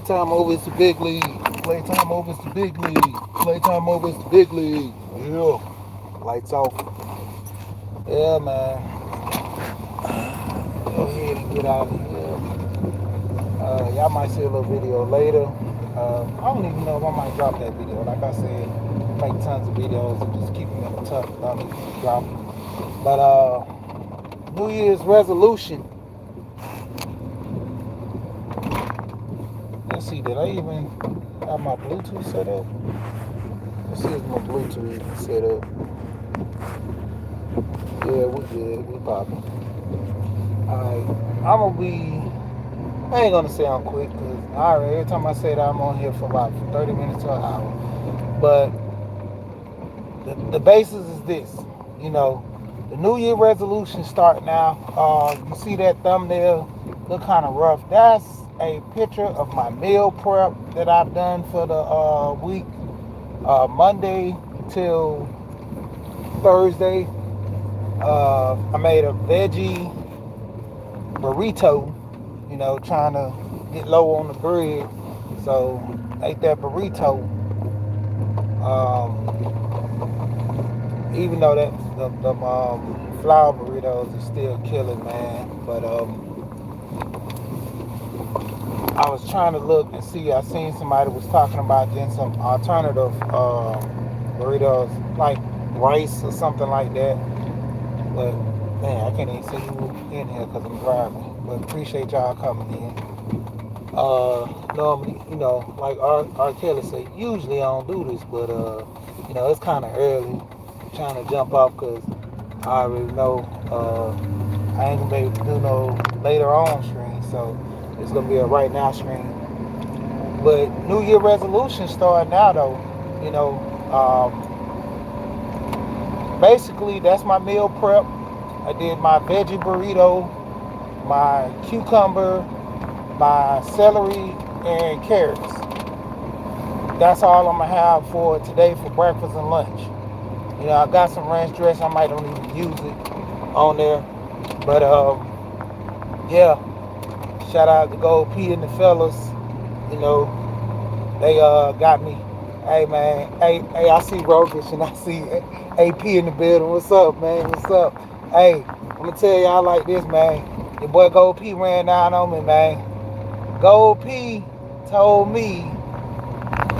Playtime over, it's the big league. Playtime over, it's the big league. Playtime over, it's the big league. Yeah. Lights off. Yeah, man. Go ahead and get out of here. Y'all might see a little video later. I don't even know if I might drop that video. Like I said, make tons of videos and just keep them in the tuck. Don't need to drop them. But New Year's resolution. Let's see, did I even have my Bluetooth set up? Let's see if my Bluetooth even set up. Yeah, we good. We popping. Alright, I'm gonna be. I ain't gonna say I'm quick because every time I say that I'm on here for about 30 minutes to an hour. But the basis is this, you know, the New Year resolution start now. You see that thumbnail look kind of rough. That's a picture of my meal prep that I've done for the week, Monday till Thursday. I made a veggie burrito, you know, trying to get low on the bread. So ate that burrito. Even though that the flour burritos is still killing, man. But I was trying to look and see. I seen somebody was talking about getting some alternative burritos, like rice or something like that. But man, I can't even see who in here because I'm driving. But appreciate y'all coming in. Normally, you know, like R. Kelly said, usually I don't do this, but you know, it's kind of early. I'm trying to jump off because I already know I ain't gonna be able to do no later on stream, so it's gonna be a right now stream. But New Year resolution start now though. You know, basically that's my meal prep. I did my veggie burrito, my cucumber, my celery, and carrots. That's all I'm gonna have for today for breakfast and lunch. You know, I got some ranch dressing. I might don't even use it on there, but yeah. Shout out to Gold P and the fellas. You know, they got me. Hey man, hey, I see Rogish and I see AP in the building. What's up, man? What's up? Hey, I'm gonna tell y'all like this, man. Your boy Gold P ran down on me, man. Gold P told me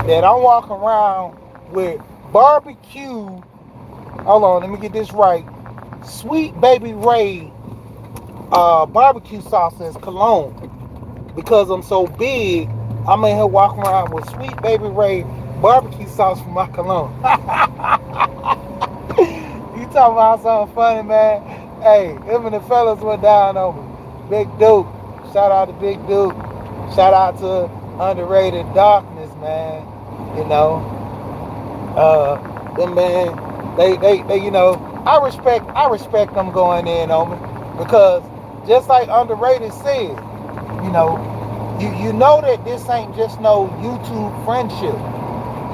that I'm walking around with barbecue. Hold on, let me get this right. Sweet Baby Ray barbecue sauce as cologne. Because I'm so big, I'm in here walking around with Sweet Baby Ray barbecue sauce for my cologne. You talking about something funny, man? Hey, him and the fellas went down on me. Big Duke. Shout out to Big Duke. Shout out to Underrated Darkness, man. You know, them man, they, you know, I respect them going in on me because just like Underrated said, you know, you know that this ain't just no YouTube friendship.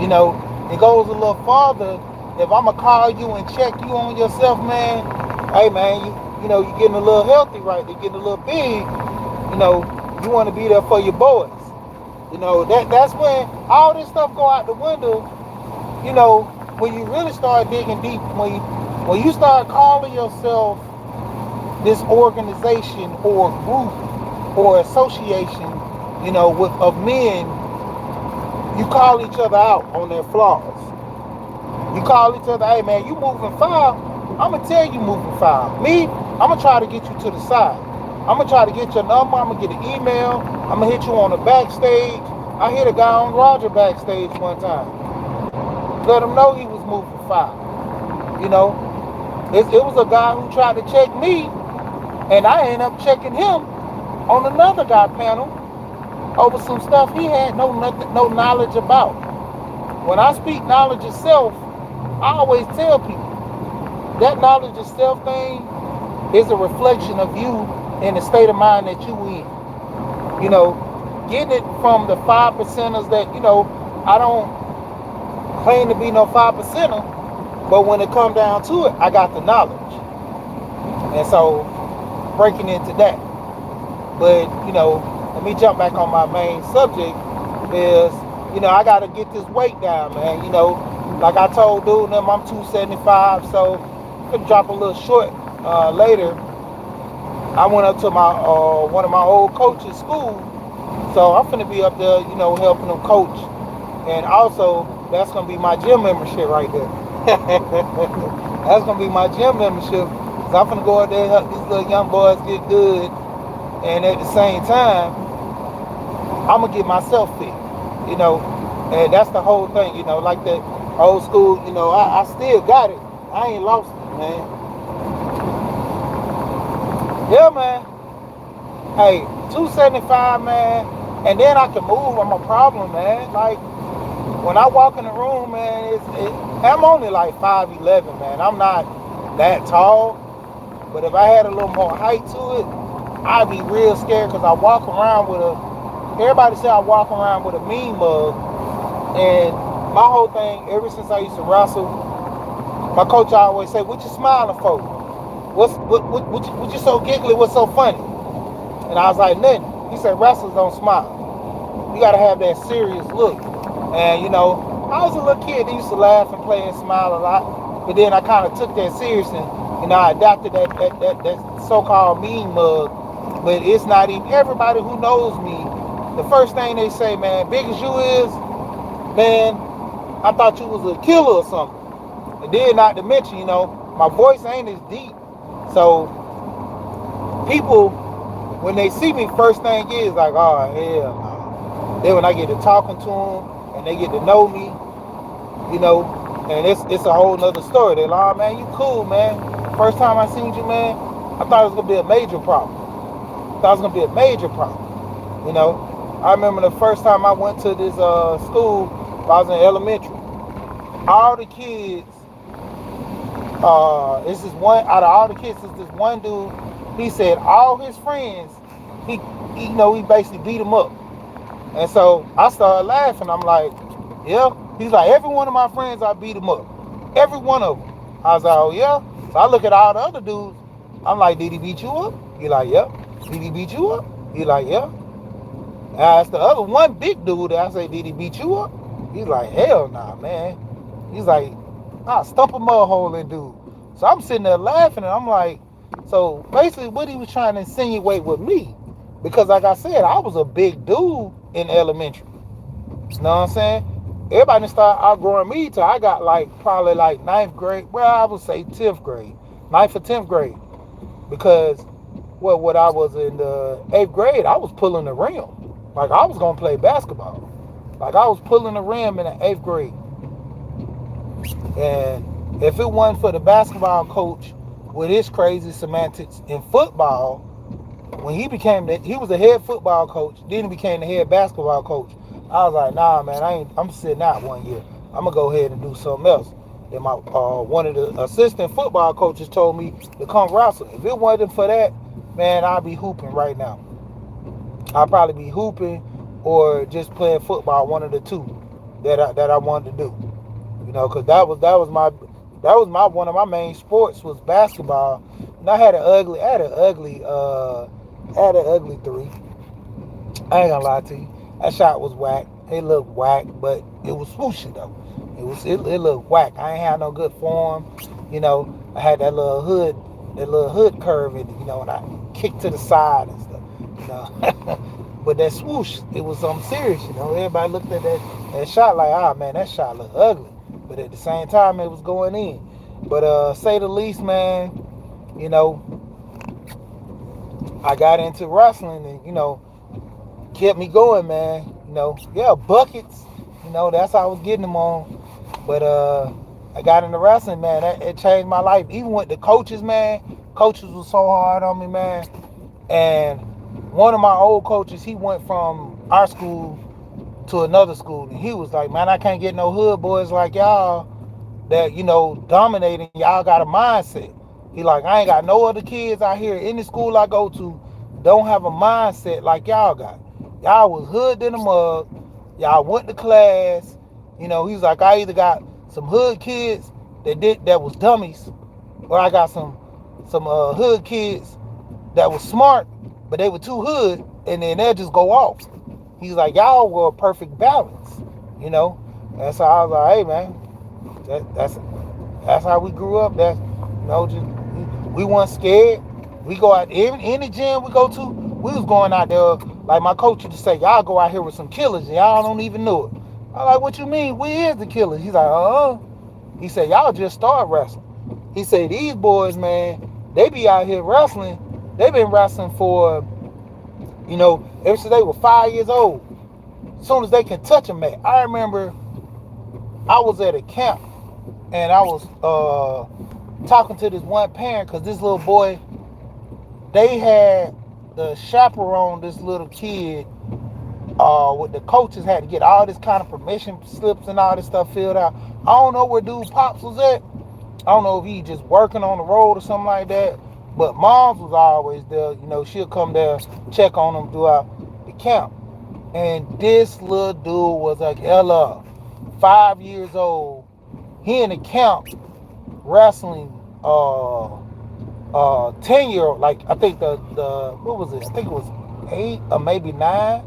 You know, it goes a little farther. If I'ma call you and check you on yourself, man, hey man, you know, you're getting a little healthy right, you're getting a little big, you know, you wanna be there for your boys. You know, that's when all this stuff go out the window, you know, when you really start digging deep, when you start calling yourself this organization or group or association, you know, of men, you call each other out on their flaws. You call each other, hey man, you moving foul. I'm gonna tell you moving foul. Me, I'm gonna try to get you to the side. I'm gonna try to get your number. I'm gonna get an email. I'm gonna hit you on the backstage. I hit a guy on Roger backstage one time. Let him know he was moving foul. You know, it was a guy who tried to check me, and I ended up checking him on another guy panel over some stuff he had no knowledge about. When I speak knowledge of self, I always tell people that knowledge of self thing is a reflection of you and the state of mind that you in. You know, getting it from the 5%ers that, you know, I don't claim to be no 5%er, but when it comes down to it, I got the knowledge. And so breaking into that. But, you know, let me jump back on my main subject. is, I gotta get this weight down, man. Like I told dude them I'm 275, so could drop a little short. Later, I went up to my one of my old coaches' school, so I'm finna be up there, helping them coach, and also that's gonna be my gym membership right there. That's gonna be my gym membership. So I'm finna go out there and help these little young boys get good, and at the same time, I'm gonna get myself fit, and that's the whole thing, like that old school, I still got it. I ain't lost it, man. Yeah, man. Hey, 275, man, and then I can move. I'm a problem, man. Like when I walk in the room, man, I'm only like 5'11", man. I'm not that tall, but if I had a little more height to it, I'd be real scared because I walk around with everybody say I walk around with a mean mug, and my whole thing, ever since I used to wrestle, my coach always say, "What you smiling for? What you so giggly? What's so funny?" And I was like, "Nothing." He said, "Wrestlers don't smile. You gotta have that serious look." And I was a little kid that used to laugh and play and smile a lot, but then I kind of took that serious, and I adopted that so-called mean mug. But it's not even everybody who knows me. The first thing they say, man, big as you is, man, I thought you was a killer or something. And then not to mention, my voice ain't as deep. So people, when they see me, first thing is like, oh, hell no. Then when I get to talking to them and they get to know me, and it's a whole nother story. They're like, oh, man, you cool, man. First time I seen you, man, I thought it was going to be a major problem. I remember the first time I went to this school, I was in elementary. All the kids, it's this one, out of all the kids, it's this one dude, he said all his friends, he basically beat him up. And so I started laughing. I'm like, yeah. He's like, every one of my friends, I beat him up. Every one of them. I was like, oh, yeah. So I look at all the other dudes. I'm like, did he beat you up? He like, yep. Did he beat you up? He like, yeah. And I asked the other one big dude, I say, did he beat you up? He's like, hell nah, man. He's like, I'll stump a mud hole in dude. So I'm sitting there laughing, and I'm like, so basically what he was trying to insinuate with me, because like I said, I was a big dude in elementary. You know what I'm saying? Everybody started outgrowing me till I got probably 9th grade. Well, I would say 10th grade. 9th or 10th grade. Because what I was in the 8th grade, I was pulling the rim. Like I was going to play basketball. Like I was pulling the rim in the 8th grade. And if it wasn't for the basketball coach with his crazy semantics in football, when he was the head football coach, then he became the head basketball coach. I was like, nah, man, I'm sitting out 1 year. I'm gonna go ahead and do something else. Then my one of the assistant football coaches told me to come wrestle. If it wasn't for that, man, I'd be hooping right now. I'd probably be hooping or just playing football, one of the two that I wanted to do. Because that was my one of my main sports was basketball. And I had an ugly three. I ain't gonna lie to you. That shot was whack. It looked whack, but it was swooshy though. It looked whack. I ain't had no good form. I had that little hood curve in it, and I kicked to the side and stuff, But that swoosh, it was something serious, Everybody looked at that shot like, ah, man, that shot looked ugly. But at the same time, it was going in. But say the least, man, I got into wrestling and, kept me going, man. Buckets. That's how I was getting them on. But I got into wrestling, man. It changed my life. Even with the coaches, man. Coaches was so hard on me, man. And one of my old coaches, he went from our school to another school, and he was like, man, I can't get no hood boys like y'all that, dominating. Y'all got a mindset. He like, I ain't got no other kids out here in the school I go to don't have a mindset like y'all got. Y'all was hood in the mug. Y'all went to class. He's like, I either got some hood kids that was dummies, or I got some hood kids that was smart, but they were too hood, and then they'll just go off. He's like, y'all were a perfect balance, you know. And so I was like, hey man, that's how we grew up. That's, you know, just we weren't scared. We go out any gym we go to. We was going out there like my coach used to say, y'all go out here with some killers and y'all don't even know it. I'm like, what you mean? We is the killers. He's like, He said, y'all just start wrestling. He said, these boys, man, they be out here wrestling. They been wrestling for, you know, ever since they were 5 years old. As soon as they can touch a mat. I remember I was at a camp and I was talking to this one parent because this little boy, they had the chaperone this little kid with the coaches had to get all this kind of permission slips and all this stuff filled out. I don't know where dude Pops was at. I don't know if he just working on the road or something like that. But Moms was always there. You know, she'll come there, check on them throughout the camp. And this little dude was like hella 5 years old. He in the camp wrestling 10-year-old, like I think the what was it? I think it was 8 or maybe 9.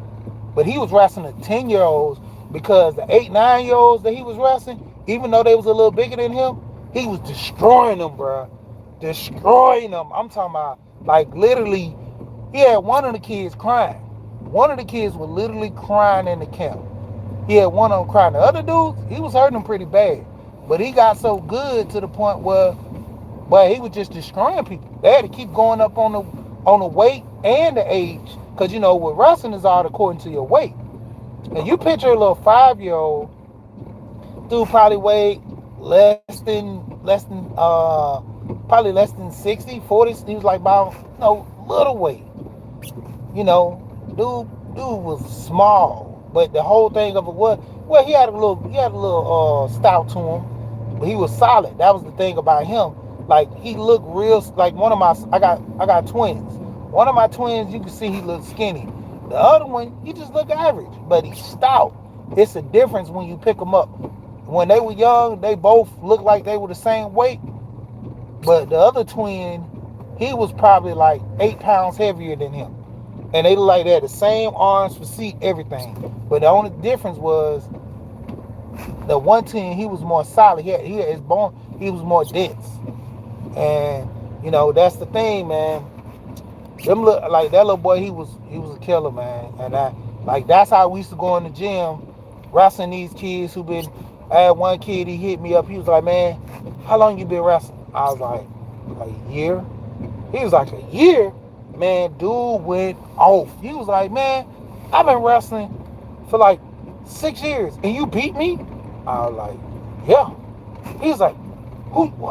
But he was wrestling the 10-year-olds because the 8, 9-year-olds that he was wrestling, even though they was a little bigger than him, he was destroying them, bro. Destroying them. I'm talking about, like, literally, he had one of the kids crying. One of the kids was literally crying in the camp. He had one of them crying. The other dudes, he was hurting them pretty bad. But he got so good to the point where, he was just destroying people. They had to keep going up on the weight and the age. Because, you know, with wrestling is all according to your weight. And you picture a little 5-year-old, dude probably weighed probably less than 60, 40. He was like about, you know, little weight. You know, dude was small. But the whole thing of it was, well, he had a little stout to him, but he was solid. That was the thing about him. Like, he looked real, like one of my, I got twins. One of my twins, you can see he looks skinny. The other one, he just look average, but he's stout. It's a difference when you pick them up. When they were young, they both looked like they were the same weight, but the other twin, he was probably like 8 pounds heavier than him. And they looked like they had the same arms, physique, everything. But the only difference was the one twin, he was more solid. He had his bone, he was more dense. And, you know, that's the thing, man. Them look like that little boy, he was a killer, man. And that's how we used to go in the gym, wrestling these kids who been. I had one kid, he hit me up. He was like, man, how long you been wrestling? I was like, a year. He was like, a year? Man, dude went off. He was like, man, I've been wrestling for like 6 years, and you beat me? I was like, yeah. He was like,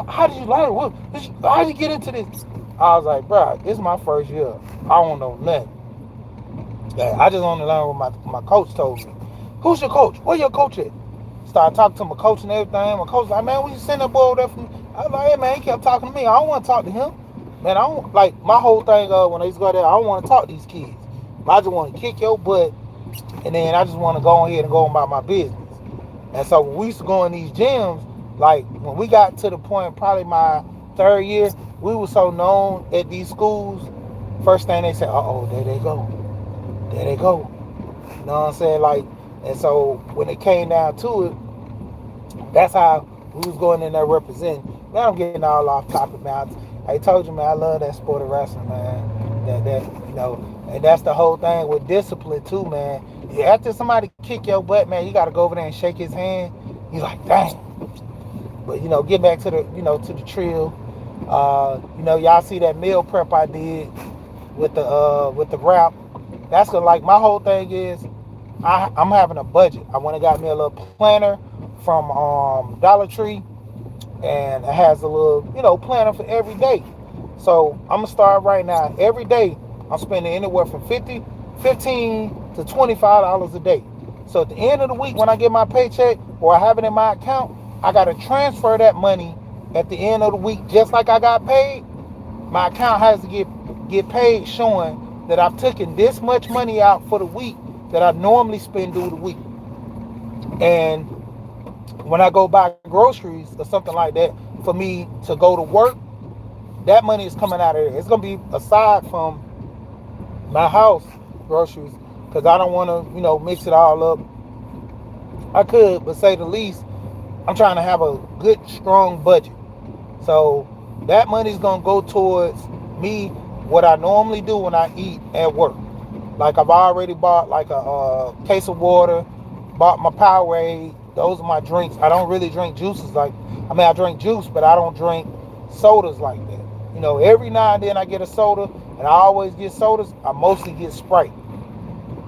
how did you learn? How did you get into this? I was like, bro, this is my first year. I don't know nothing. I just only learned what my coach told me. Who's your coach? Where your coach at? Started talking to my coach and everything. My coach was like, man, will you send that boy over there for me? I was like, hey, man, he kept talking to me. I don't want to talk to him. Man, I don't, like, my whole thing when I used to go there, I don't want to talk to these kids. I just want to kick your butt, and then I just want to go ahead and go about my business. And so when we used to go in these gyms, like, when we got to the point, probably my 3rd year, we were so known at these schools, first thing they said, uh-oh, there they go. There they go. You know what I'm saying? Like, and so when it came down to it, that's how we was going in there representing. Man, I'm getting all off topic, man. I told you, man, I love that sport of wrestling, man. That you know, and that's the whole thing with discipline too, man. After somebody kick your butt, man, you gotta go over there and shake his hand. You're like, dang. But, you know, get back to the, you know, to the trill. You know, y'all see that meal prep I did with the wrap. That's like my whole thing is I'm having a budget. I went and got me a little planner from Dollar Tree, and it has a little, you know, planner for every day. So I'm gonna start right now. Every day I'm spending anywhere from $15 to $25 a day. So at the end of the week, when I get my paycheck or I have it in my account, I gotta transfer that money at the end of the week, just like I got paid. My account has to get paid, showing that I've taken this much money out for the week that I normally spend through the week. And when I go buy groceries or something like that for me to go to work, that money is coming out of there. It's gonna be aside from my house groceries. because I don't want to, mix it all up. I could, but say the least, I'm trying to have a good, strong budget. So that money's gonna go towards me, what I normally do when I eat at work. Like I've already bought like a case of water, bought my Powerade. Those are my drinks. I don't really drink juices. I drink juice, but I don't drink sodas like that. Every now and then I get a soda, and I always get sodas. I mostly get Sprite.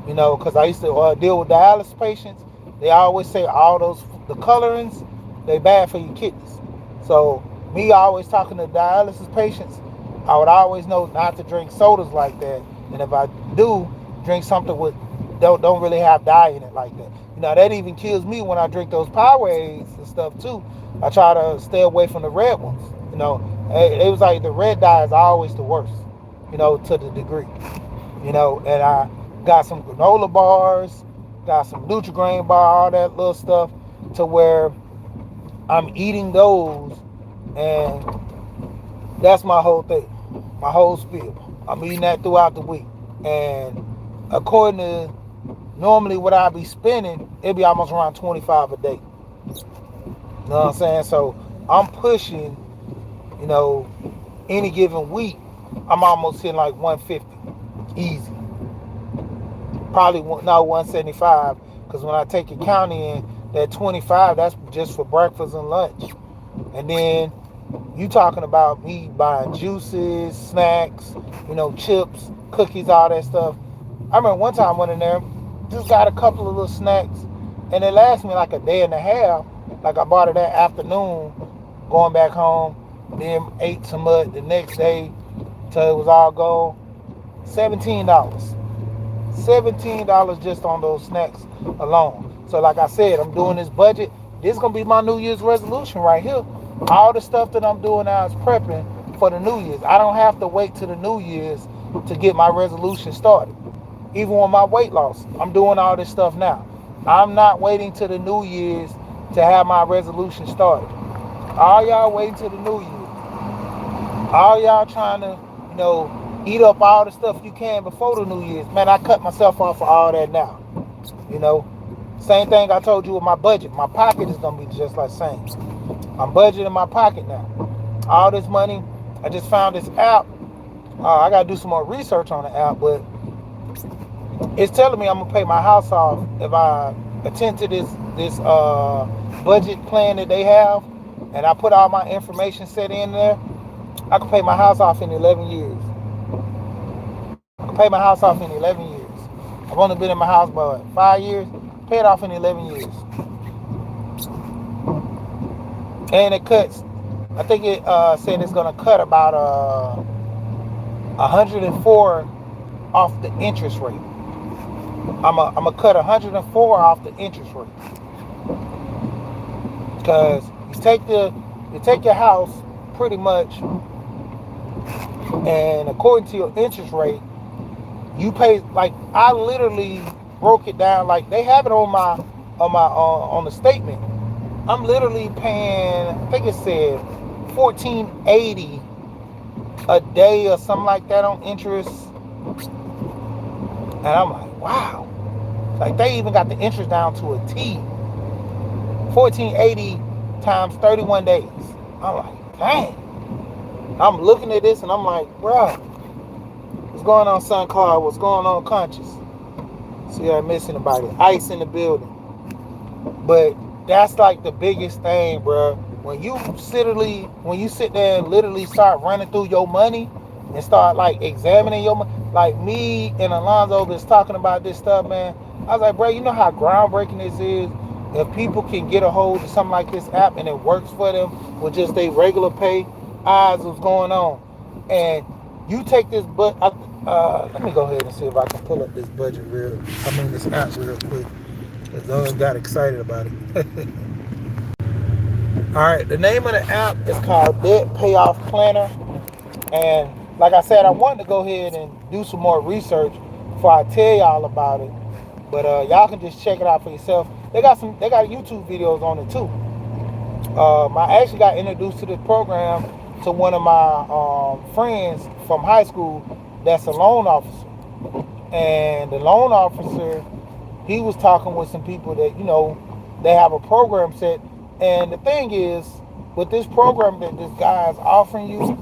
Because I used to deal with dialysis patients. They always say all the colorings, they bad for your kidneys. So me always talking to dialysis patients, I would always know not to drink sodas like that. And if I do, drink something with don't really have dye in it like that. That even kills me when I drink those Powerades and stuff too. I try to stay away from the red ones. It was like the red dye is always the worst, to the degree. And I got some granola bars, got some Nutri-Grain bar, all that little stuff, to where I'm eating those, and that's my whole thing, my whole spiel. I'm eating that throughout the week, and according to normally what I be spending, it'd be almost around 25 a day. You know what I'm saying? So I'm pushing, any given week, I'm almost hitting like 150, easy. Probably not 175, because when I take accounting in, that 25, that's just for breakfast and lunch. And then you talking about me buying juices, snacks, chips, cookies, all that stuff. I remember one time I went in there, just got a couple of little snacks, and it lasted me like a day and a half. Like I bought it that afternoon, going back home, then ate some of it the next day till it was all gone. $17. $17 just on those snacks alone. So like I said, I'm doing this budget. This is going to be my New Year's resolution right here. All the stuff that I'm doing now is prepping for the New Year's. I don't have to wait till the New Year's to get my resolution started. Even with my weight loss, I'm doing all this stuff now. I'm not waiting till the New Year's to have my resolution started. All y'all waiting till the New Year. All y'all trying to, eat up all the stuff you can before the New Year's. Man, I cut myself off for all that now. Same thing I told you with my budget. My pocket is going to be just like same. I'm budgeting my pocket now. All this money, I just found this app. I got to do some more research on the app, but it's telling me I'm going to pay my house off if I attend to this budget plan that they have, and I put all my information set in there. I can pay my house off in 11 years. I can pay my house off in 11 years. I've only been in my house about 5 years. Pay it off in 11 years. And it cuts, I think it said it's going to cut about 104 off the interest rate. I'm going to cut 104 off the interest rate. Because you take your house pretty much, and according to your interest rate, you pay, like, I literally broke it down, like they have it on the statement. I'm literally paying, I think it said $14.80 a day or something like that on interest. And I'm like, wow. Like they even got the interest down to a T. $14.80 times 31 days. I'm like, dang. I'm looking at this and I'm like, bro, what's going on, Sun Car? What's going on, Conscious? See, I ain't missing anybody. Ice in the building. But that's like the biggest thing, bro. When you sit there and literally start running through your money and start like examining your money, like me and Alonzo was talking about this stuff, man. I was like, bro, you know how groundbreaking this is? If people can get a hold of something like this app and it works for them with just their regular pay, eyes what's going on. And you take this, but let me go ahead and see if I can pull up this budget this app real quick. Because I got excited about it. All right, the name of the app is called Debt Payoff Planner. And like I said, I wanted to go ahead and do some more research before I tell y'all about it. But y'all can just check it out for yourself. They got YouTube videos on it too. I actually got introduced to this program to one of my friends from high school that's a loan officer. And the loan officer, he was talking with some people that, they have a program set. And the thing is, with this program that this guy is offering you,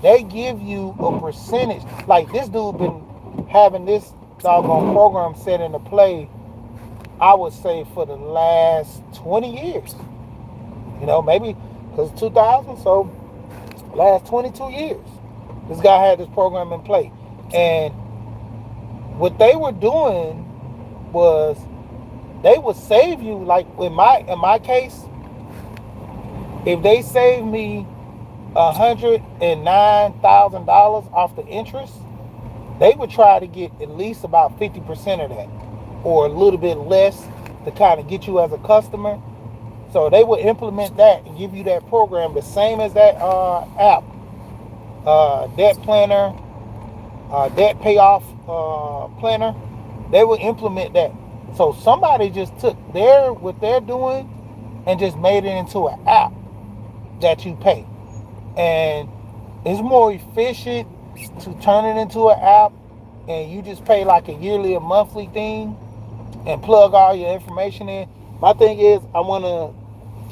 they give you a percentage. Like this dude been having this doggone program set into play, I would say, for the last 20 years. Maybe because 2000, so last 22 years. This guy had this program in play. And what they were doing was they would save you, like in my case, if they saved me $109,000 off the interest, they would try to get at least about 50% of that, or a little bit less, to kind of get you as a customer. So they would implement that and give you that program the same as that app, debt planner, debt payoff planner. They would implement that. So somebody just took what they're doing and just made it into an app that you pay. And it's more efficient to turn it into an app, and you just pay like a yearly or monthly thing and plug all your information in. My thing is, I want to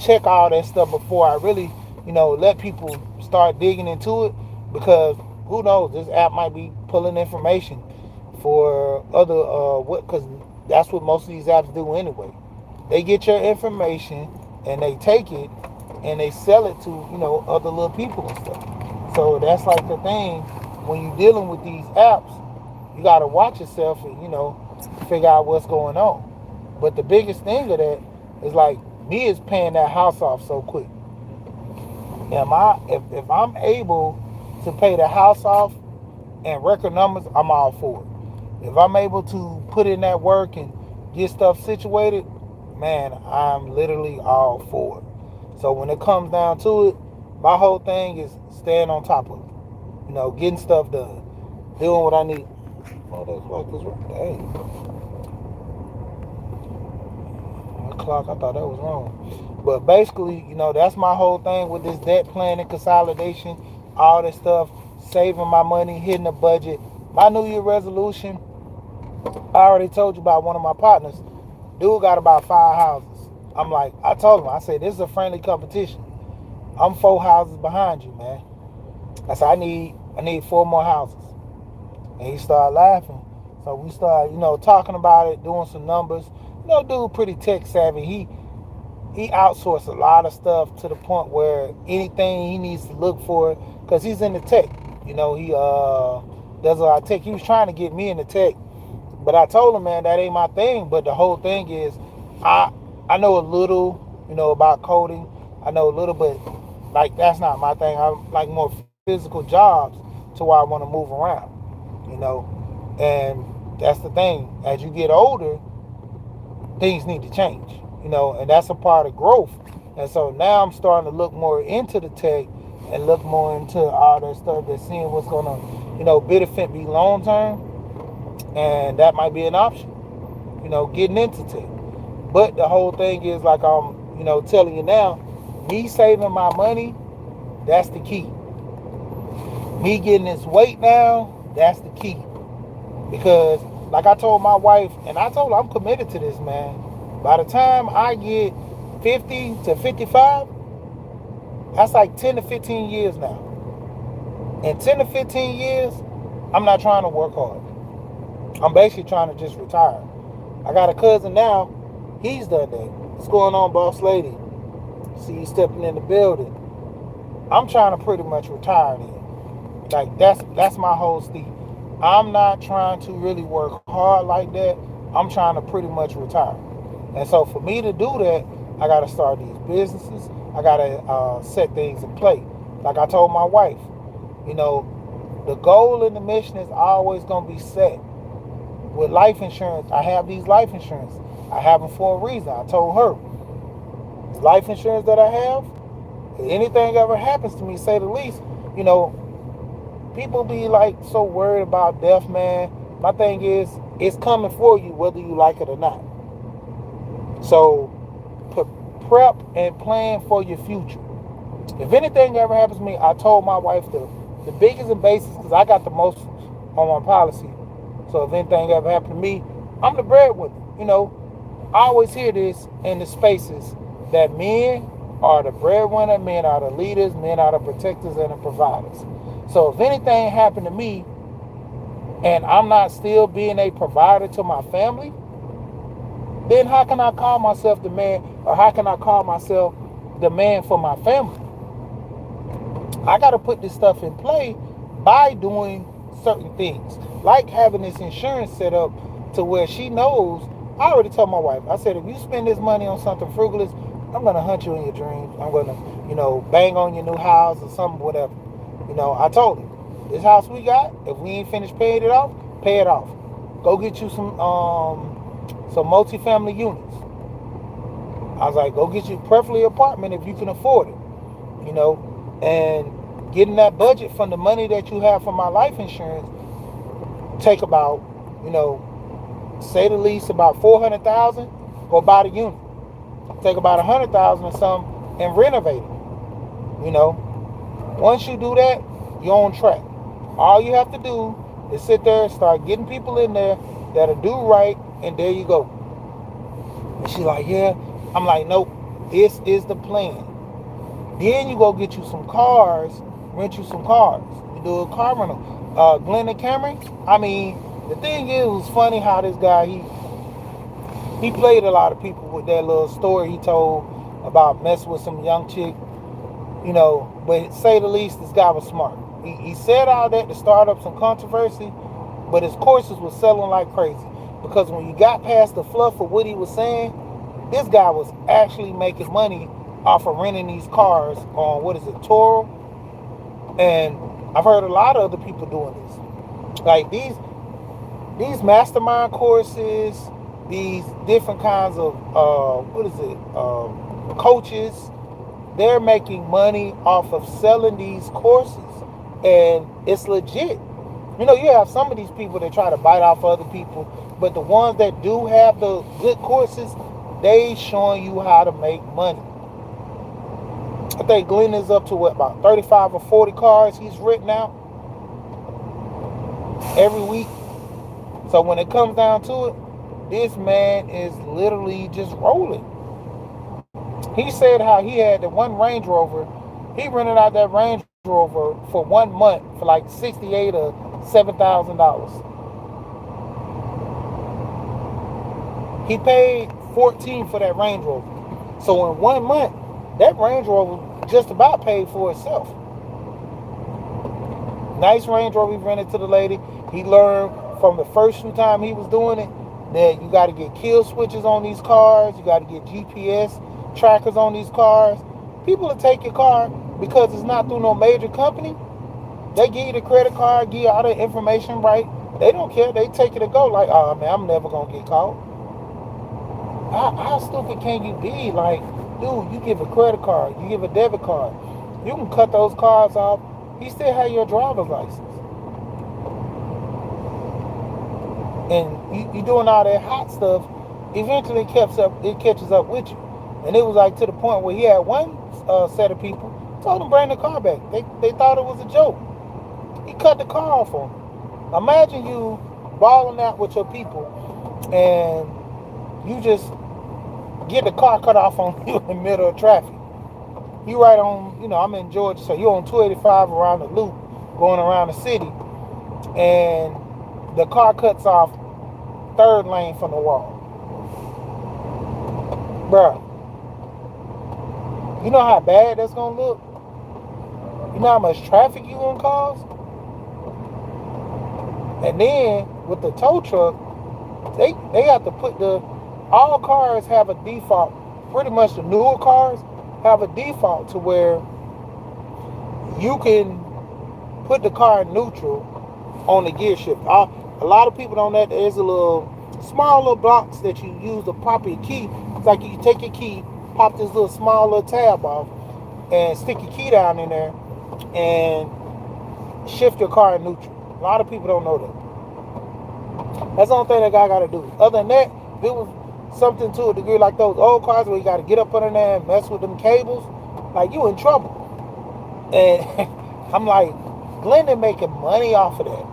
check all that stuff before I really, let people start digging into it, because who knows, this app might be pulling information for other, because that's what most of these apps do anyway. They get your information and they take it and they sell it to, other little people and stuff. So that's like the thing, when you're dealing with these apps, you got to watch yourself and, figure out what's going on. But the biggest thing of that is, like, me is paying that house off so quick. If I'm able to pay the house off and record numbers, I'm all for it. If I'm able to put in that work and get stuff situated, man, I'm literally all for it. So when it comes down to it, my whole thing is staying on top of it. Getting stuff done, doing what I need. Oh, that's like this right. Dang. My clock, I thought that was wrong. But basically, that's my whole thing with this debt planning, consolidation, all this stuff, saving my money, hitting the budget. My New Year resolution, I already told you about one of my partners. Dude got about 5 houses. I told him, I said, this is a friendly competition. I'm 4 houses behind you, man. I said, I need 4 more houses. And he started laughing. So we started, talking about it, doing some numbers. Dude pretty tech savvy. He outsourced a lot of stuff to the point where anything he needs to look for, because he's in the tech. He does a lot of tech. He was trying to get me into tech. But I told him, man, that ain't my thing. But the whole thing is, I know a little, about coding. I know a little, but like that's not my thing. I like more physical jobs to where I want to move around, And that's the thing. As you get older, things need to change, and that's a part of growth. And so now I'm starting to look more into the tech and look more into all that stuff, that's seeing what's gonna, benefit me long term. And that might be an option, getting into tech. But the whole thing is, like I'm, telling you now, me saving my money, that's the key. Me getting this weight down, that's the key. Because, like I told my wife, and I told her I'm committed to this, man. By the time I get 50 to 55, that's like 10 to 15 years now. In 10 to 15 years, I'm not trying to work hard. I'm basically trying to just retire. I got a cousin now, he's done that. What's going on, boss lady? See you stepping in the building. I'm trying to pretty much retire then. Like that's my whole steep. I'm not trying to really work hard like that. I'm trying to pretty much retire. And so for me to do that, I got to start these businesses. I got to set things in play. Like I told my wife, the goal and the mission is always going to be set. With life insurance, I have these life insurance. I have them for a reason. I told her, the life insurance that I have, if anything ever happens to me, say the least, people be like so worried about death, man. My thing is, it's coming for you whether you like it or not. So prep and plan for your future. If anything ever happens to me, I told my wife the biggest and basics, because I got the most on my policy, So if anything ever happened to me, I'm the breadwinner. I always hear this in the spaces that men are the breadwinner, men are the leaders, men are the protectors and the providers. So if anything happened to me and I'm not still being a provider to my family, then how can I call myself the man, or how can I call myself the man for my family? I got to put this stuff in play by doing certain things, like having this insurance set up to where she knows. I already told my wife, I said, if you spend this money on something frivolous, I'm going to hunt you in your dreams. I'm going to, bang on your new house or something, whatever. I told her, this house we got, if we ain't finished paying it off, pay it off. Go get you some multifamily units. I was like, go get you preferably an apartment if you can afford it, and getting that budget from the money that you have from my life insurance take about, say the least about 400,000. Go buy the unit. Take about 100,000 or something and renovate it. Once you do that, you're on track. All you have to do is sit there and start getting people in there that'll do right, and there you go. And she's like, yeah. I'm like, nope. This is the plan. Then you go get you some cars, rent you some cars. You do a car rental. Glenn and Cameron, I mean, the thing is, it was funny how this guy, he played a lot of people with that little story he told about messing with some young chick, but say the least, this guy was smart. He said all that to start up some controversy, but his courses was selling like crazy. Because when you got past the fluff of what he was saying, this guy was actually making money off of renting these cars on, Toro? And I've heard a lot of other people doing this. Like these mastermind courses, these different kinds of, coaches, they're making money off of selling these courses. And it's legit. You have some of these people that try to bite off other people, but the ones that do have the good courses, they showing you how to make money. I think Glenn is up to about 35 or 40 cars he's written out every week. So when it comes down to it, this man is literally just rolling. He said how he had the one Range Rover. He rented out that Range Rover for 1 month for like $68,000 or $7,000. He paid $14,000 for that Range Rover. So in 1 month, that Range Rover just about paid for itself. Nice Range Rover he rented to the lady. He learned from the first few times he was doing it that you got to get kill switches on these cars. You got to get GPS trackers on these cars. People will take your car because it's not through no major company. They give you the credit card, give you all the information right. They don't care. They take it and go like, oh man, I'm never going to get caught. How stupid can you be? Like, dude, you give a credit card, you give a debit card. You can cut those cards off. You still have your driver's license. And you doing all that hot stuff, eventually it catches up with you. And it was like to the point where he had one set of people told him bring the car back. They thought it was a joke. He cut the car off on him. Imagine you balling out with your people and you just get the car cut off on you in the middle of traffic. You right on, I'm in Georgia, so you're on 285 around the loop, going around the city, and the car cuts off third lane from the wall. Bruh, you know how bad that's gonna look? You know how much traffic you gonna cause? And then with the tow truck, they have to put all cars have a default. Pretty much the newer cars have a default to where you can put the car in neutral on the gear shift. A lot of people don't know that there's a small little blocks that you use to pop your key. It's like you take your key, pop this little small little tab off, and stick your key down in there and shift your car in neutral. A lot of people don't know that. That's the only thing that guy got to do. Other than that, if it was something to a degree like those old cars where you got to get up under there and mess with them cables, like you in trouble. And I'm like, Glendon making money off of that.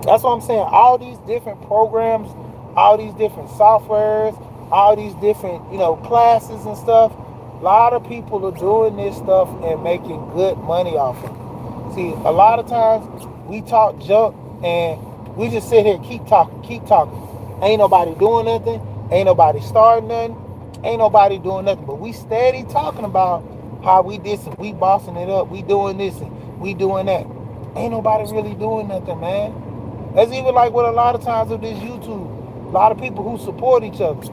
That's what I'm saying. All these different programs, all these different softwares, all these different, classes and stuff. A lot of people are doing this stuff and making good money off of it. See, a lot of times we talk junk and we just sit here, keep talking, keep talking. Ain't nobody doing nothing. Ain't nobody starting nothing. Ain't nobody doing nothing. But we steady talking about how we this and we bossing it up. We doing this and we doing that. Ain't nobody really doing nothing, man. That's even like what a lot of times with this YouTube. A lot of people who support each other,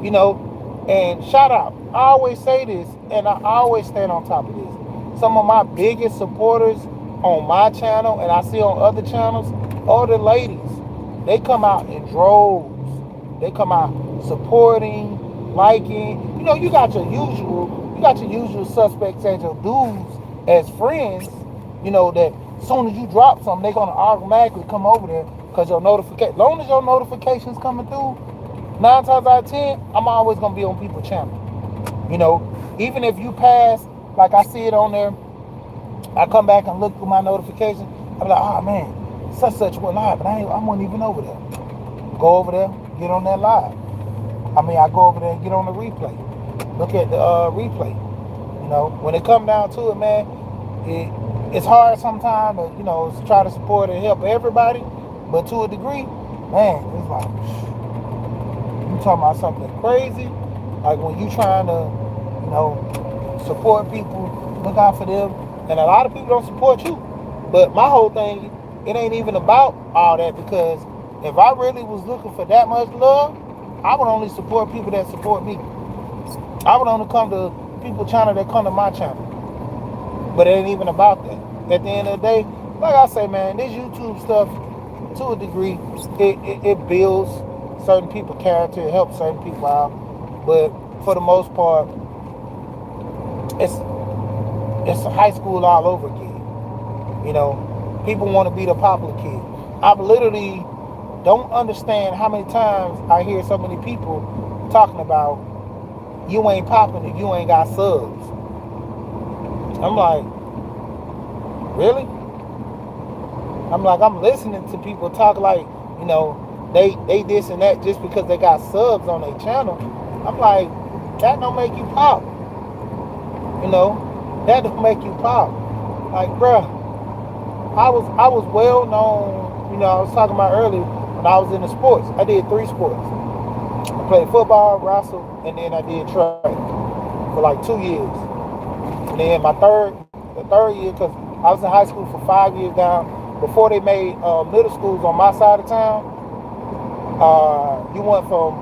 you know. And shout out. I always say this, and I always stand on top of this. Some of my biggest supporters on my channel, and I see on other channels, are the ladies. They come out in droves. They come out supporting, liking. You got your usual suspects as your dudes as friends. That as soon as you drop something, they're gonna automatically come over there because your notification. Long as your notifications coming through, 9 times out of 10, I'm always gonna be on people's channel. Even if you pass, like I see it on there, I come back and look through my notifications. I'm like, oh man, such went live, but I wasn't even over there. Go over there, get on that live. I go over there and get on the replay. Look at the replay. When it come down to it, man, it's hard sometimes to, try to support and help everybody, but to a degree, man, it's like, you talking about something crazy, like when you trying to, support people, look out for them, and a lot of people don't support you. But my whole thing, it ain't even about all that, because if I really was looking for that much love, I would only support people that support me. I would only come to people channel that come to my channel. But it ain't even about that. At the end of the day, like I say, man, this YouTube stuff, to a degree, it builds certain people's character, it helps certain people out. But for the most part, it's high school all over again. People want to be the popular kid. I literally don't understand how many times I hear so many people talking about you ain't popping if you ain't got subs. I'm like, really? I'm listening to people talk like, they this and that just because they got subs on their channel. I'm like, that don't make you pop. That don't make you pop. Like, bruh, I was well known, I was talking about earlier when I was in the sports. I did 3 sports. I played football, wrestled, and then I did track for like 2 years. And then the third year, because I was in high school for 5 years down, before they made middle schools on my side of town, you went from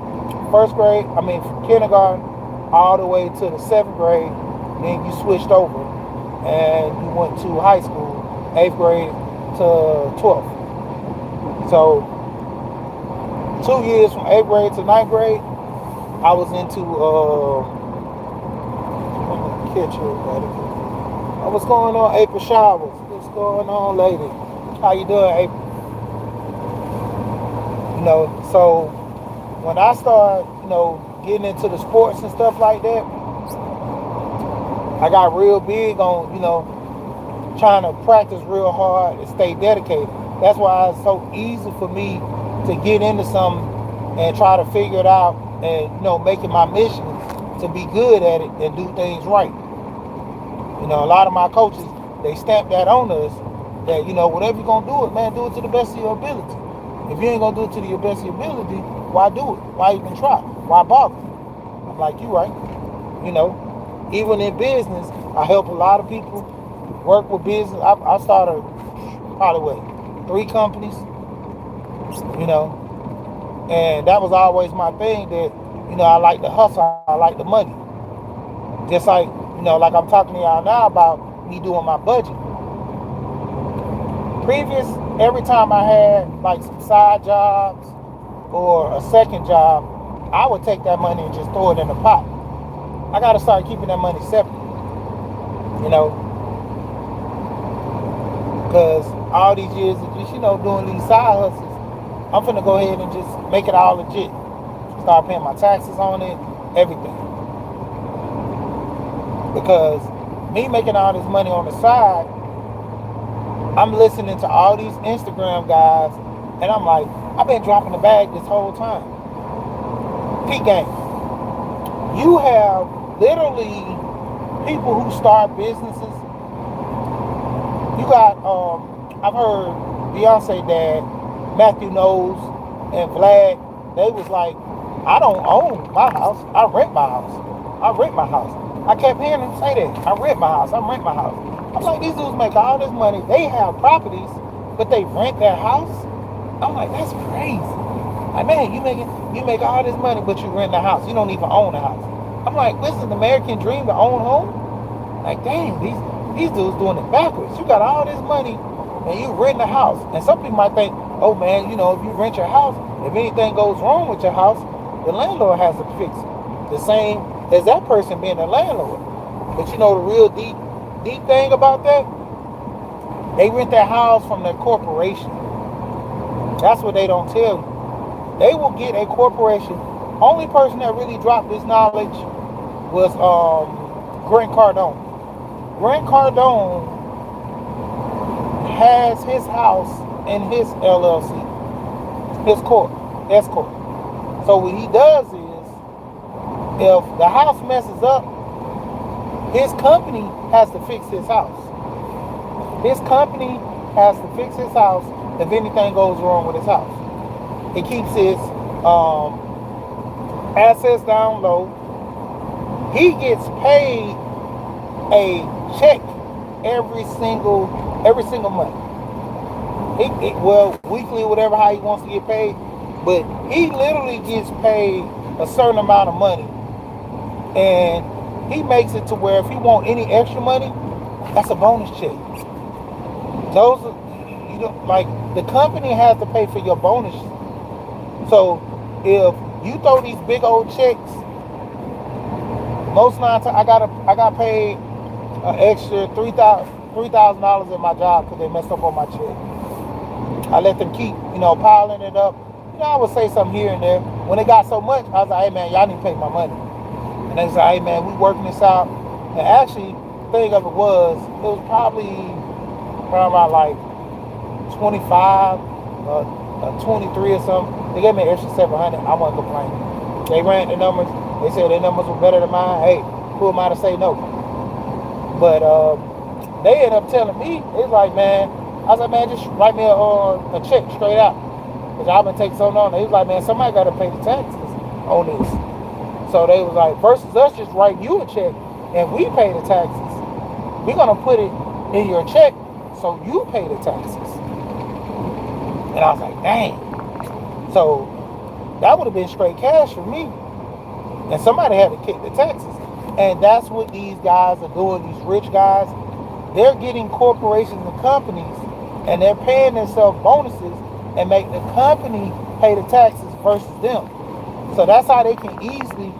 from kindergarten all the way to the 7th grade, then you switched over and you went to high school, 8th grade to 12th. So 2 years from 8th grade to 9th grade, I was into catch everybody. What's going on, April Showers? What's going on, lady? How you doing, April? So when I started, getting into the sports and stuff like that, I got real big on, trying to practice real hard and stay dedicated. That's why it's so easy for me to get into something and try to figure it out and, make it my mission to be good at it and do things right. A lot of my coaches, they stamp that on us that, whatever you're going to do it, man, do it to the best of your ability. If you ain't going to do it to your best of your ability, why do it? Why even try? Why bother? I'm like, you right. Even in business, I help a lot of people work with business. I started probably 3 companies, and that was always my thing that, I like the hustle, I like the money. Just like, like I'm talking to y'all now about me doing my budget. Every time I had like some side jobs or a second job, I would take that money and just throw it in the pot. I got to start keeping that money separate, because all these years of just, doing these side hustles, I'm finna go ahead and just make it all legit. Start paying my taxes on it, everything. Because me making all this money on the side, I'm listening to all these Instagram guys And I'm like, I've been dropping the bag this whole time. Peak game. You have literally people who start businesses. You got, I've heard Beyonce dad, Matthew Knowles, and Vlad, they was like, I don't own my house, I rent my house. I rent my house. I kept hearing them say that. I rent my house, I rent my house. I'm like, these dudes make all this money. They have properties, but they rent their house? I'm like, that's crazy. Like, man, you make all this money, but you rent the house. You don't even own the house. I'm like, this is an American dream to own home? Like, dang, these dudes doing it backwards. You got all this money and you rent a house. And some people might think, oh man, you know, if you rent your house, if anything goes wrong with your house, the landlord has to fix it. The same as that person being a landlord. But you know the real deep thing about that? They rent their house from their corporation. That's what they don't tell you. They will get a corporation. Only person that really dropped this knowledge was Grant Cardone. Grant Cardone has his house in his LLC, his S corp. So what he does is, if the house messes up, his company has to fix his house. His company has to fix his house if anything goes wrong with his house. It keeps his assets down low. He gets paid a check every single month. Well, weekly or whatever, how he wants to get paid. But he literally gets paid a certain amount of money. And he makes it to where if he want any extra money, that's a bonus check. Those are, you know, like the company has to pay for your bonus. So if you throw these big old checks, most times I got paid an extra $3,000 in my job because they messed up on my check. I let them keep, piling it up. I would say something here and there. When it got so much, I was like, hey man, y'all need to pay my money. And they said, hey man, we working this out. And actually, the thing of it was probably around like 25 or 23 or something. They gave me an extra 700. I wasn't complaining. They ran the numbers. They said their numbers were better than mine. Hey, who am I to say no? But they ended up telling me, it's like, man, I was like, man, just write me a check straight out. Because I've been taking so long. He was like, man, somebody got to pay the taxes on this. So they was like, versus us just write you a check and we pay the taxes. We're going to put it in your check so you pay the taxes. And I was like, dang. So that would have been straight cash for me. And somebody had to kick the taxes. And that's what these guys are doing, these rich guys. They're getting corporations and companies and they're paying themselves bonuses and make the company pay the taxes versus them. So that's how they can easily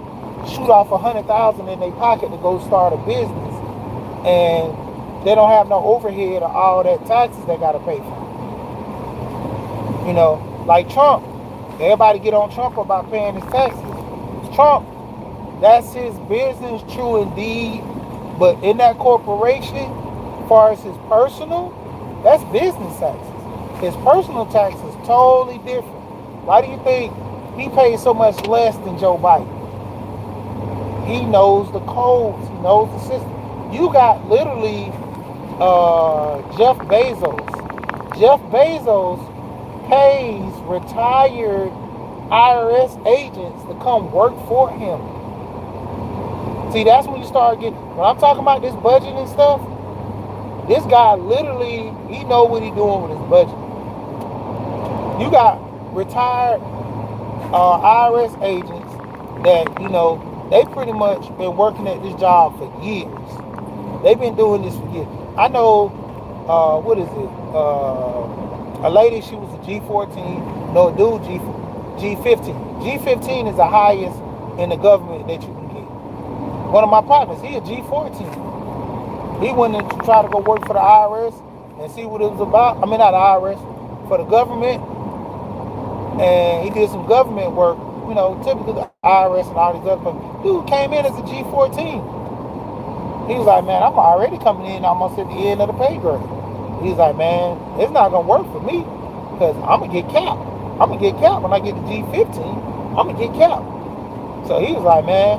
shoot off $100,000 in their pocket to go start a business. And they don't have no overhead or all that taxes they got to pay for. Like Trump. Everybody get on Trump about paying his taxes. Trump, that's his business, true indeed. But in that corporation, as far as his personal, that's business taxes. His personal tax is totally different. Why do you think he pays so much less than Joe Biden? He knows the codes. He knows the system. You got literally Jeff Bezos. Jeff Bezos pays retired IRS agents to come work for him. See, that's when you start getting, when I'm talking about this budget and stuff, this guy literally, he know what he's doing with his budget. You got retired IRS agents that, they pretty much been working at this job for years. They've been doing this for years. I know, a lady, she was a G14, no, a dude, G15. G15 is the highest in the government that you can get. One of my partners, he a G14. He went in to try to go work for the IRS and see what it was about. I mean, not the IRS, for the government. And he did some government work, typically the IRS and all these other people. Dude came in as a G14. He was like, man, I'm already coming in almost at the end of the pay grade. He was like, man, it's not going to work for me. because I'm gonna get capped. I'm gonna get capped when I get the G15. I'm gonna get capped. So he was like, man,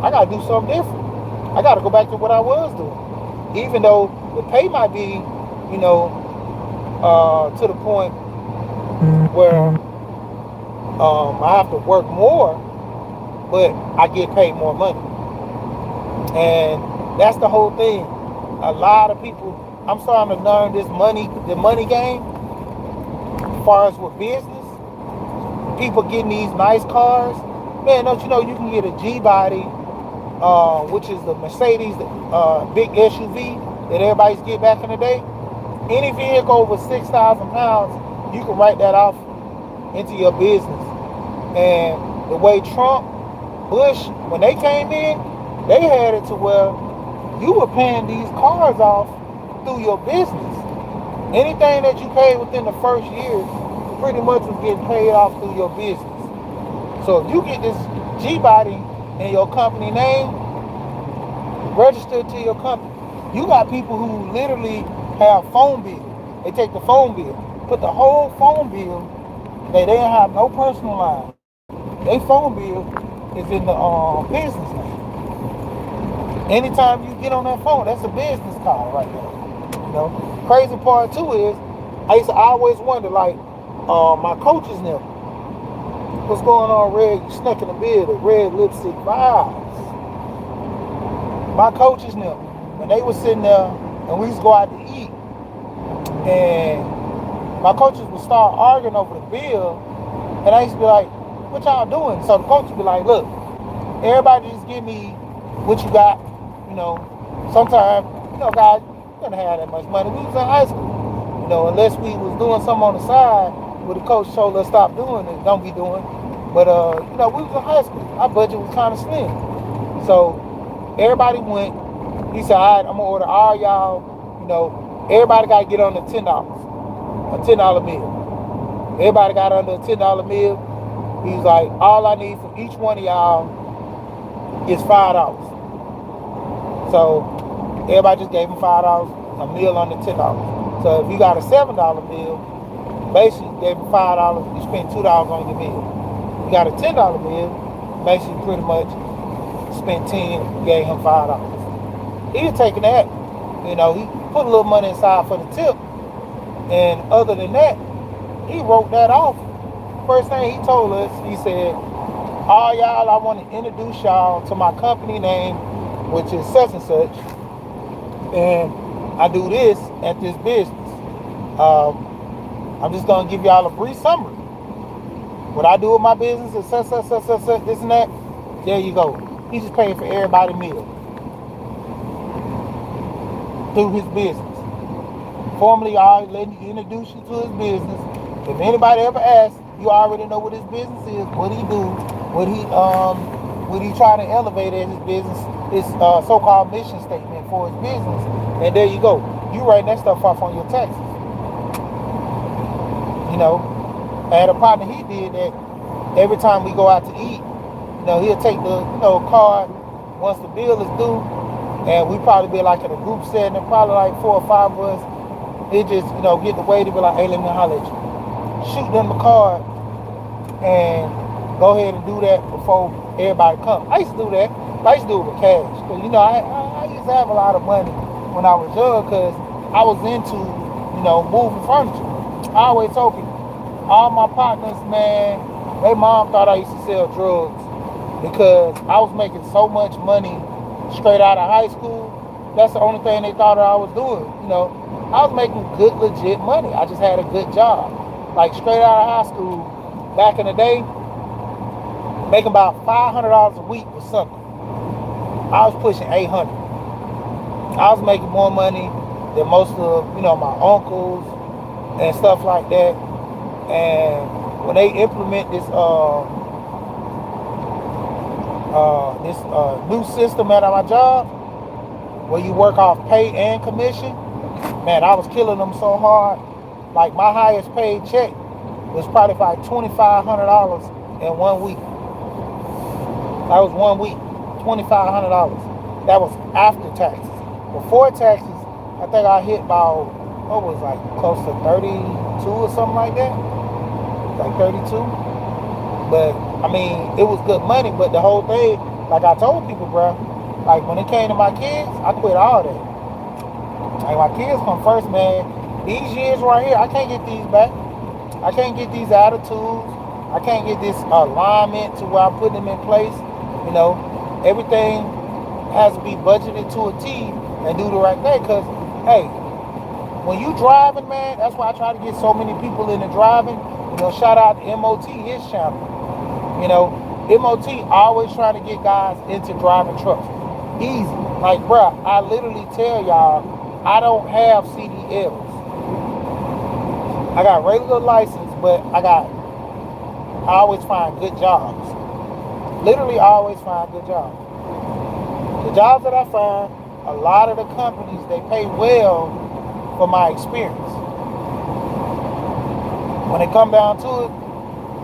I gotta do something different. I gotta go back to what I was doing, even though the pay might be, you know, to the point where I have to work more, but I get paid more money. And that's the whole thing. A lot of people, I'm starting to learn the money game, as far as with business. People getting these nice cars. Man, don't you know you can get a G-Body, which is the Mercedes big SUV that everybody used to get back in the day. Any vehicle over 6,000 pounds, you can write that off into your business. And the way Trump, Bush, when they came in, they had it to where you were paying these cars off through your business. Anything that you paid within the first year pretty much was getting paid off through your business. So if you get this G-Body in your company name, registered to your company, you got people who literally have phone bill. They take the phone bill, put the whole phone bill, they didn't have no personal line. Their phone bill is in the business name. Anytime you get on that phone, that's a business call right there. You know, crazy part too is I always wonder, like, my coaches now, what's going on, Red? You snuck in the building, Red Lipstick Vibes. My coaches now, when they were sitting there and we used to go out to eat, and my coaches would start arguing over the bill, and I used to be like, what y'all doing? So the coach would be like, look, everybody just give me what you got. You know, sometimes, you know, guys, we didn't have that much money. We was in high school. You know, unless we was doing something on the side, where the coach told us stop doing it, don't be doing. But, you know, we was in high school. Our budget was kind of slim. So everybody went. He said, all right, I'm going to order all y'all, you know, everybody got to get under $10, a $10 meal. Everybody got under a $10 meal. He's like, all I need from each one of y'all is $5. So everybody just gave him $5, a meal under $10. So if you got a $7 meal, basically you gave him $5, you spent $2 on your meal. You got a $10 meal, basically pretty much spent $10, gave him $5. He was taking that, you know, he put a little money aside for the tip. And other than that, he wrote that off. First thing he told us, he said, all y'all, I want to introduce y'all to my company name, which is such and such. And I do this at this business. I'm just going to give y'all a brief summary. What I do with my business is such, this and that. There you go. He just paid for everybody's meal through his business. Formally, I let you introduce you to his business. If anybody ever asks, you already know what his business is, what he do, what he try to elevate in his business, his so-called mission statement for his business. And there you go. You writing that stuff off on your taxes. You know, I had a partner, he did that. Every time we go out to eat, you know, he'll take the, you know, card once the bill is due, and we probably be like in a group setting, and probably like 4 or 5 of us. He just, you know, get the waiter, be like, hey, let me holler at you. Shoot them the card and go ahead and do that before everybody comes. I used to do that. I used to do it with cash. Because, you know, I used to have a lot of money when I was young because I was into, you know, moving furniture. I always told people, all my partners, man, their mom thought I used to sell drugs because I was making so much money straight out of high school. That's the only thing they thought I was doing, you know. I was making good, legit money. I just had a good job. Like straight out of high school, back in the day, making about $500 a week was something. I was pushing 800. I was making more money than most of, you know, my uncles and stuff like that. And when they implement this new system at my job, where you work off pay and commission, man, I was killing them so hard. Like my highest paid check was probably like $2,500 in 1 week. That was 1 week, $2,500. That was after taxes. Before taxes, I think I hit about what was like close to 32 or something like that, like 32. But I mean, it was good money. But the whole thing, like I told people, bro, like when it came to my kids, I quit all that. Like my kids come first, man. These years right here, I can't get these back. I can't get these attitudes. I can't get this alignment to where I put them in place. You know, everything has to be budgeted to a T and do the right thing. Cause hey, when you driving, man, that's why I try to get so many people into driving. You know, shout out to MOT, his channel. You know, MOT always trying to get guys into driving trucks. Easy. Like, bruh, I literally tell y'all, I don't have CDLs. I got regular license, but I always find good jobs. Literally always find good jobs. The jobs that I find, a lot of the companies, they pay well for my experience. When it come down to it,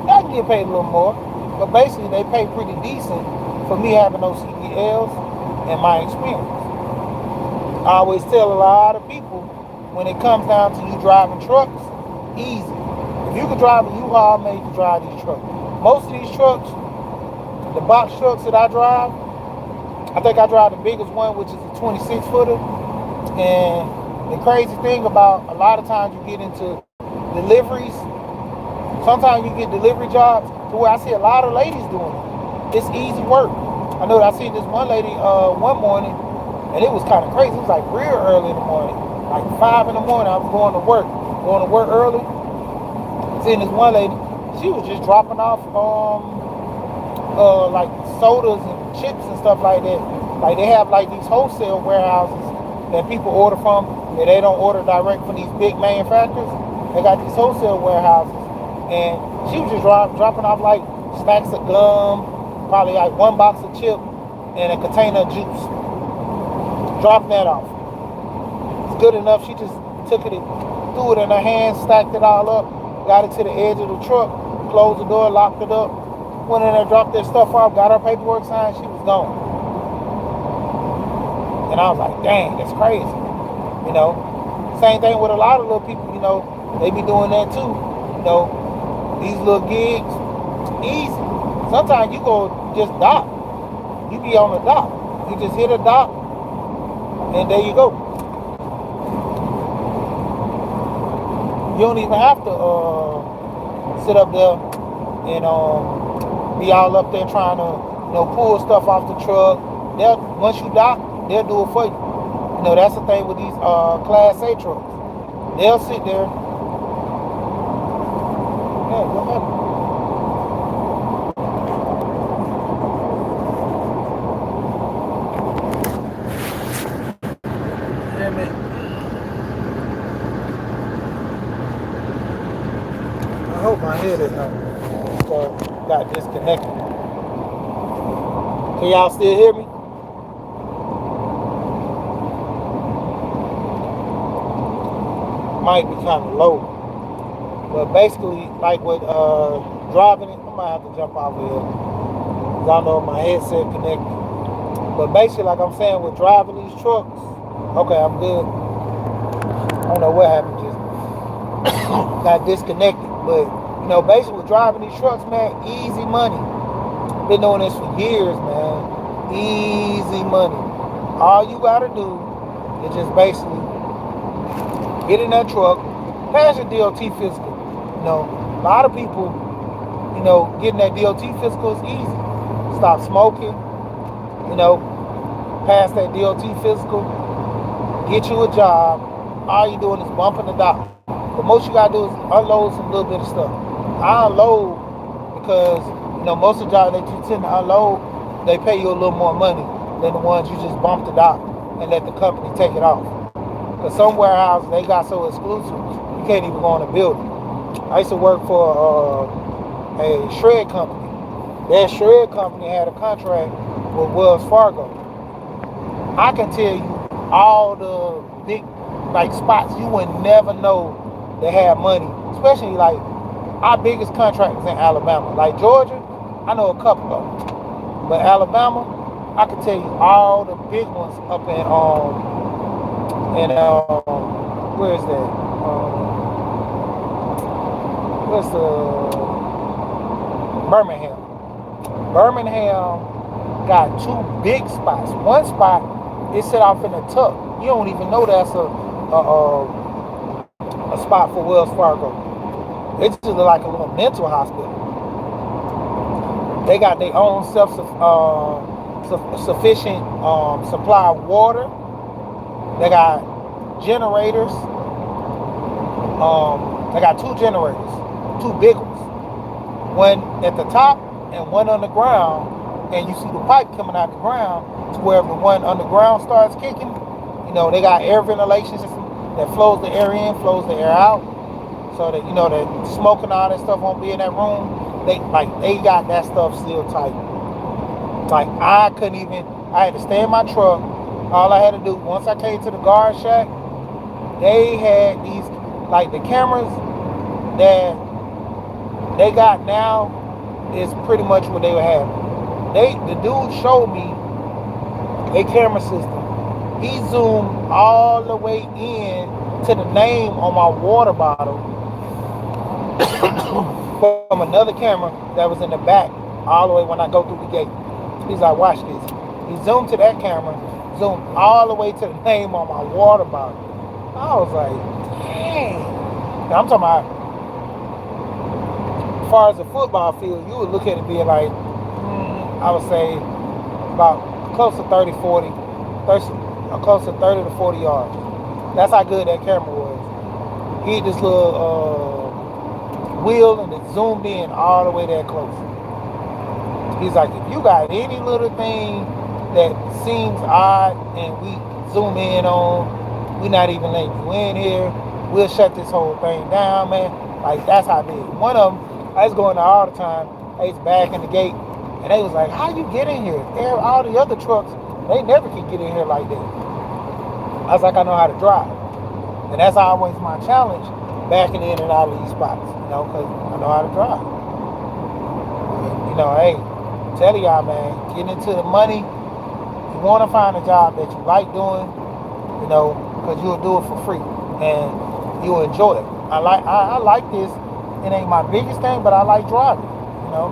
I can get paid a little more, but basically they pay pretty decent for me having those CDLs and my experience. I always tell a lot of people, when it comes down to you driving trucks, easy. If you can drive a U-Haul, man, you can drive these trucks. Most of these trucks, the box trucks that I drive, I think I drive the biggest one, which is a 26 footer. And the crazy thing about a lot of times you get into deliveries, sometimes you get delivery jobs to where I see a lot of ladies doing it. It's easy work. I know I seen this one lady one morning, and it was kind of crazy. It was like real early in the morning, like 5 in the morning. I was going to work early. Seeing this one lady, she was just dropping off like sodas and chips and stuff like that. Like they have like these wholesale warehouses that people order from, and they don't order direct from these big manufacturers. They got these wholesale warehouses, and she was just dropping off like stacks of gum, probably like one box of chip and a container of juice. Dropping that off. It's good enough. She just took it, threw it in her hand, stacked it all up, got it to the edge of the truck, closed the door, locked it up, went in there, dropped that stuff off, got her paperwork signed, she was gone. And I was like, dang, that's crazy. You know, same thing with a lot of little people, you know, they be doing that too. You know, these little gigs, easy. Sometimes you go just dock. You be on the dock. You just hit a dock, and there you go. You don't even have to sit up there and be all up there trying to, you know, pull stuff off the truck. Once you dock, they'll do it for you. You know, that's the thing with these Class A trucks. They'll sit there. Yeah, go ahead. I hope my head is got disconnected. Can y'all still hear me? Might be kind of low. But basically, like with driving it, I might have to jump off of here. Because I don't know if my headset connected. But basically, like I'm saying, with driving these trucks, okay, I'm good. I don't know what happened, just got disconnected. But, you know, basically with driving these trucks, man, easy money. Been doing this for years, man. Easy money. All you gotta do is just basically get in that truck, pass your DOT physical. You know, a lot of people, you know, getting that DOT physical is easy. Stop smoking, you know, pass that DOT physical, get you a job. All you doing is bumping the dock. But most you gotta do is unload some little bit of stuff. I unload because, you know, most of the jobs that you tend to unload, they pay you a little more money than the ones you just bump the dock and let the company take it off. Because some warehouses, they got so exclusive, you can't even go in the building. I used to work for a shred company. That shred company had a contract with Wells Fargo. I can tell you all the big like spots you would never know they had money. Especially like our biggest contract is in Alabama. Like Georgia, I know a couple of them. But Alabama, I can tell you all the big ones up in where is that? What's the Birmingham? Birminham got two big spots. One spot is set off in a tuck. You don't even know that's a spot for Wells Fargo. It's just like a little mental hospital. They got their own sufficient supply of water. They got generators. They got two generators, two big ones. One at the top and one on the ground. And you see the pipe coming out the ground to where the one underground starts kicking. You know, they got air ventilation system that flows the air in, flows the air out. So that, you know, that smoke and all that stuff won't be in that room. They got that stuff still tight. Like I had to stay in my truck. All I had to do, once I came to the guard shack, they had these, like the cameras that they got now is pretty much what they were having. The dude showed me a camera system. He zoomed all the way in to the name on my water bottle from another camera that was in the back all the way when I go through the gate. He's like, watch this. He zoomed to that camera, zoomed all the way to the name on my water bottle. I was like, dang. Now, I'm talking about, as far as the football field, you would look at it being like, I would say about close to 30, 40, close to 30 to 40 yards. That's how good that camera was. He had this little wheel and it zoomed in all the way that close. He's like, if you got any little thing that seems odd and we zoom in on, we're not even letting you in here, we'll shut this whole thing down, man. Like, that's how big. One of them, I was going there all the time. I used to back in the gate. And they was like, how you get in here? All the other trucks, they never can get in here like that. I was like, I know how to drive. And that's always my challenge, backing in and out of these spots, you know, because I know how to drive. And, you know, hey, tell y'all, man, getting into the money, you want to find a job that you like doing, you know, because you'll do it for free and you'll enjoy it. I like this. It ain't my biggest thing, but I like driving, you know.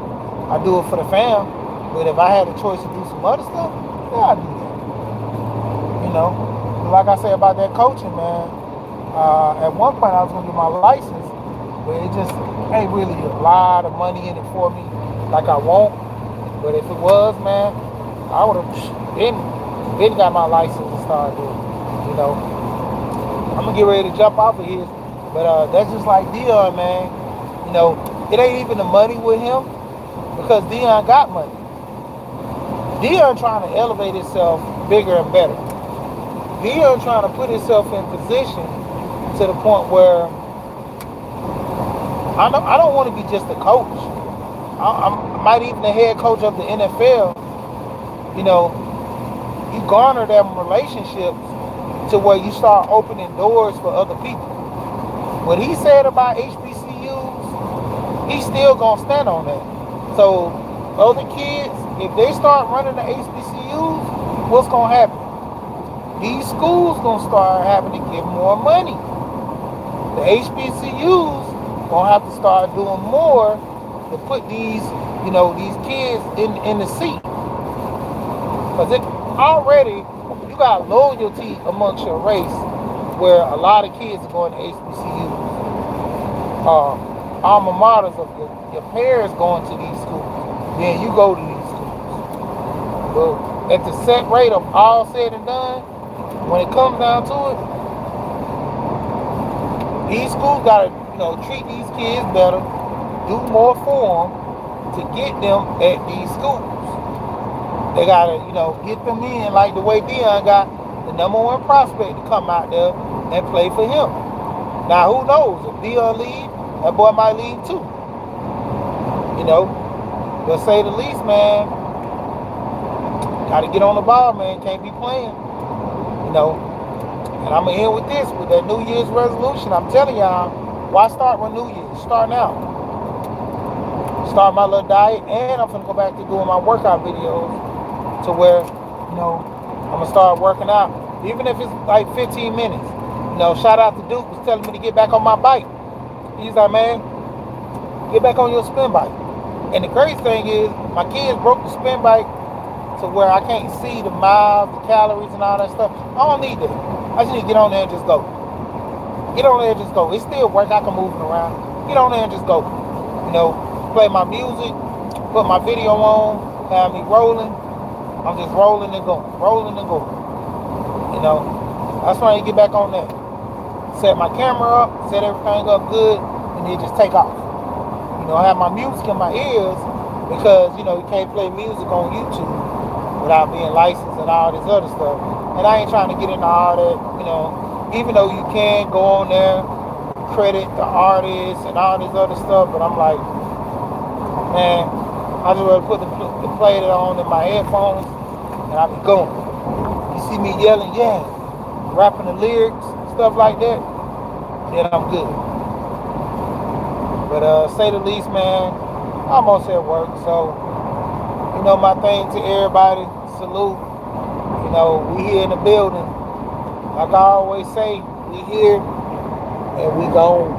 I do it for the fam, but if I had a choice to do some other stuff, yeah, I'd do that. You know, like I say about that coaching, man, at one point I was going to get my license, but it just ain't really a lot of money in it for me like I want. But if it was, man, I would have been got my license and started doing it, you know. I'm going to get ready to jump off of here, but that's just like Dion, man. You know, it ain't even the money with him. Because Dion got money. Dion trying to elevate himself bigger and better. Dion trying to put himself in position to the point where I don't want to be just a coach. I might even the head coach of the NFL. You know, you garner them relationships to where you start opening doors for other people. What he said about HBCUs, he's still gonna stand on that. So other kids, if they start running the HBCUs, what's gonna happen? These schools gonna start having to give more money. The HBCUs gonna have to start doing more to put these, you know, these kids in the seat. Because it already, you got loyalty amongst your race where a lot of kids are going to HBCUs. Alma maters of your parents going to these schools, then you go to these schools. But at the set rate of all said and done, when it comes down to it, these schools gotta, you know, treat these kids better, do more for them to get them at these schools. They gotta, you know, get them in like the way Dion got the #1 prospect to come out there and play for him. Now who knows, if Dion leaves, that boy might leave too. You know, to say the least, man. Got to get on the ball, man. Can't be playing. You know. And I'm going to end with this, with that New Year's resolution. I'm telling y'all, why start with New Year's? Start now. Start my little diet, and I'm going to go back to doing my workout videos to where, you know, I'm going to start working out. Even if it's like 15 minutes. You You know, shout out to Duke was telling me to get back on my bike. He's like, man, get back on your spin bike. And the crazy thing is, my kids broke the spin bike to where I can't see the miles, the calories, and all that stuff. I don't need that. I just need to get on there and just go. Get on there and just go. It still work. I can move it around. Get on there and just go. You know, play my music, put my video on, have me rolling. I'm just rolling and going, rolling and going. You know, that's why I get back on there. Set my camera up, set everything up good, and then just take off. You know, I have my music in my ears because, you know, you can't play music on YouTube without being licensed and all this other stuff. And I ain't trying to get into all that, you know, even though you can go on there, credit the artists and all this other stuff, but I'm like, man, I just rather put the play on in my headphones and I be going. You see me yelling, yeah, rapping the lyrics, stuff like that, then I'm good. But say the least, man, I'm almost at work, so, you know, my thing to everybody, salute. You know, we here in the building. Like I always say, we here and we gone.